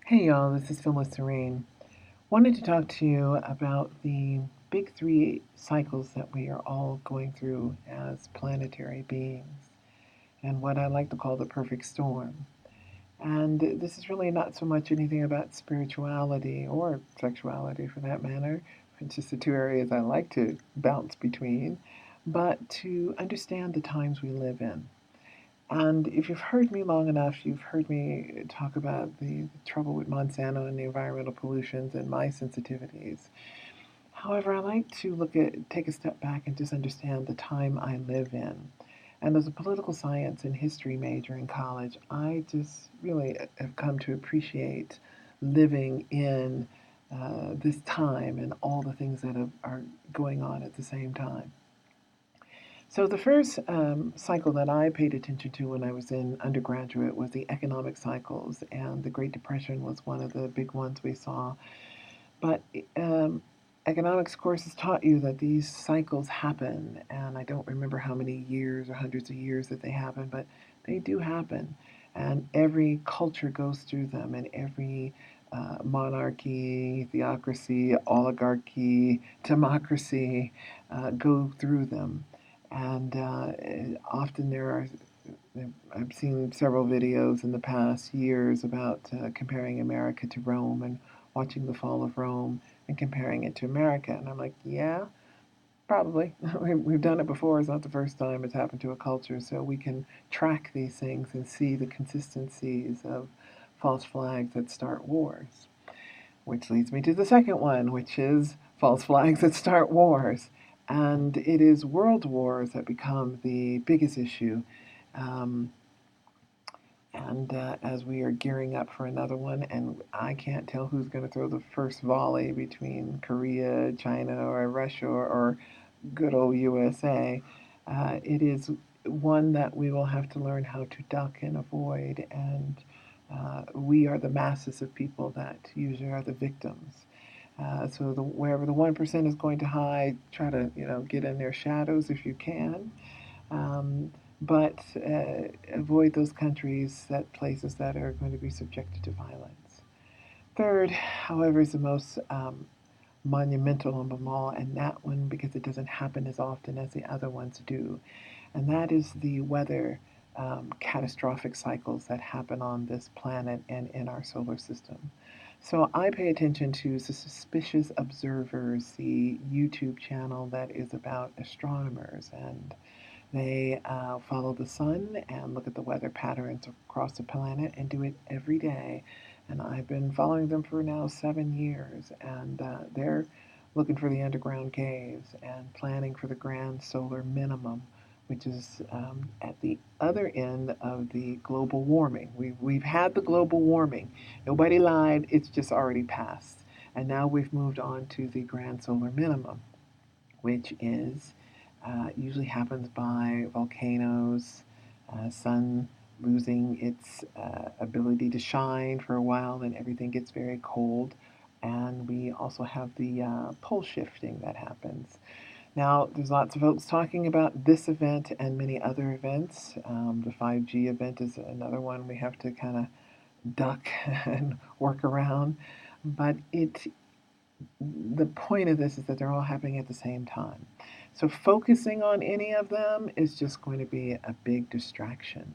Hey y'all, this is Phyllis Serene. Wanted to talk to you about the big three cycles that we are all going through as planetary beings and what I like to call the perfect storm. And this is really not so much anything about spirituality or sexuality for that matter, it's just the two areas I like to bounce between, but to understand the times we live in. And if you've heard me long enough, you've heard me talk about the trouble with Monsanto and the environmental pollutions and my sensitivities. However, I like to take a step back and just understand the time I live in. And as a political science and history major in college, I just really have come to appreciate living in this time and all the things that are going on at the same time. So the first cycle that I paid attention to when I was in undergraduate was the economic cycles, and the Great Depression was one of the big ones we saw. But um, economics courses taught you that these cycles happen, and I don't remember how many years or hundreds of years that they happen, but they do happen. And every culture goes through them, and every monarchy, theocracy, oligarchy, democracy go through them. And often I've seen several videos in the past years about comparing America to Rome and watching the fall of Rome and comparing it to America. And I'm like, yeah, probably. We've done it before. It's not the first time it's happened to a culture. So we can track these things and see the consistencies of false flags that start wars. Which leads me to the second one, which is false flags that start wars. And it is world wars that become the biggest issue. Um, and as we are gearing up for another one, and I can't tell who's going to throw the first volley between Korea, China, or Russia, or good old USA, it is one that we will have to learn how to duck and avoid. And we are the masses of people that usually are the victims. Wherever the 1% is going to hide, try to get in their shadows if you can. Um, but avoid those countries, places that are going to be subjected to violence. Third, however, is the most monumental of them all, and that one because it doesn't happen as often as the other ones do, and that is the weather catastrophic cycles that happen on this planet and in our solar system. So I pay attention to Suspicious Observers, the YouTube channel that is about astronomers, and they follow the sun and look at the weather patterns across the planet and do it every day. And I've been following them for now 7 years, and they're looking for the underground caves and planning for the grand solar minimum, which is at the other end of the global warming. We've had the global warming. Nobody lied, it's just already passed. And now we've moved on to the grand solar minimum, which is usually happens by volcanoes, sun losing its ability to shine for a while, then everything gets very cold. And we also have the pole shifting that happens. Now, there's lots of folks talking about this event and many other events. The 5G event is another one we have to kind of duck and work around. But the point of this is that they're all happening at the same time. So focusing on any of them is just going to be a big distraction.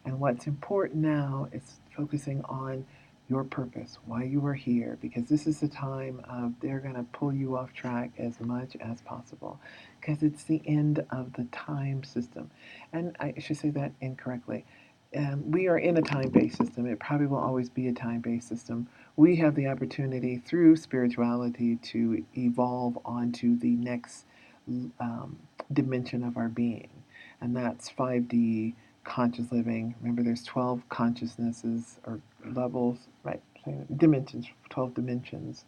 And what's important now is focusing on your purpose, why you are here, because this is the time of they're going to pull you off track as much as possible, because it's the end of the time system. And I should say that incorrectly. We are in a time based system. It probably will always be a time based system. We have the opportunity through spirituality to evolve onto the next um, dimension of our being, and that's 5D conscious living. Remember, there's 12 consciousnesses or levels, right? Dimensions, 12 dimensions.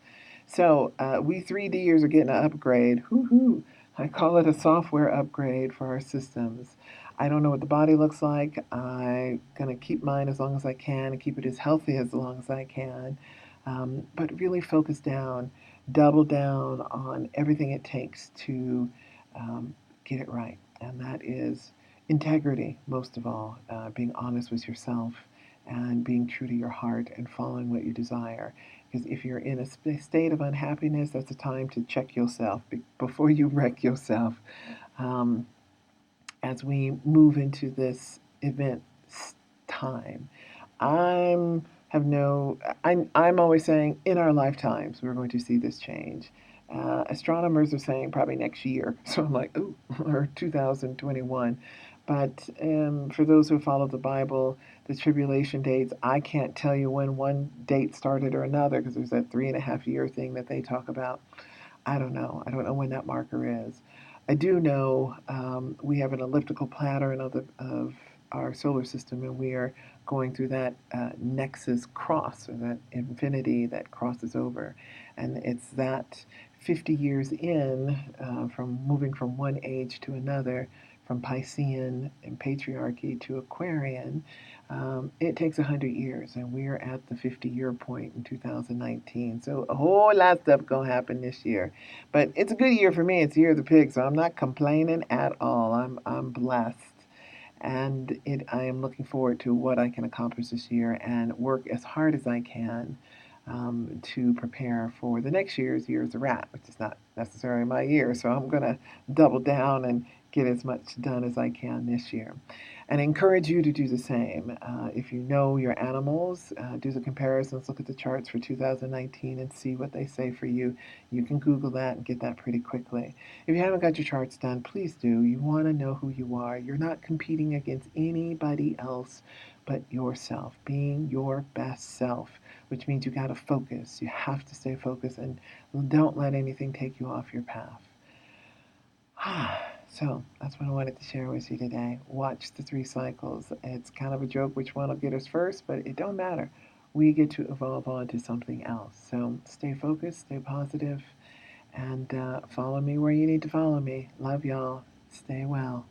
So we 3Ders are getting an upgrade. Whoo-hoo. I call it a software upgrade for our systems. I don't know what the body looks like. I'm going to keep mine as long as I can and keep it as healthy as long as I can. But really focus down, double down on everything it takes to um, get it right. And that is integrity, most of all, being honest with yourself and being true to your heart and following what you desire. Because if you're in a state of unhappiness, that's a time to check yourself before you wreck yourself. Um, as we move into this event time, I'm have no. I'm always saying in our lifetimes we're going to see this change. Astronomers are saying probably next year, so I'm like, ooh, or 2021. But for those who follow the Bible, the tribulation dates, I can't tell you when one date started or another because there's that 3.5 year thing that they talk about. I don't know. I don't know when that marker is. I do know we have an elliptical pattern of our solar system, and we are going through that nexus cross, or that infinity that crosses over. And it's that 50 years in, from moving from one age to another, from Piscean and patriarchy to Aquarian, it takes 100 years, and we're at the 50-year point in 2019. So a whole lot of stuff gonna happen this year, but it's a good year for me. It's the year of the pig, so I'm not complaining at all. I'm blessed, and I am looking forward to what I can accomplish this year and work as hard as I can to prepare for the next year of the rat, which is not necessarily my year. So I'm gonna double down and get as much done as I can this year, and encourage you to do the same. If you know your animals, do the comparisons, look at the charts for 2019 and see what they say for you. You can Google that and get that pretty quickly. If you haven't got your charts done, please do. You want to know who you are. You're not competing against anybody else but yourself, being your best self, which means you got to focus. You have to stay focused and don't let anything take you off your path. So that's what I wanted to share with you today. Watch the 3 cycles. It's kind of a joke which one will get us first, but it don't matter. We get to evolve on to something else. So stay focused, stay positive, and follow me where you need to follow me. Love y'all. Stay well.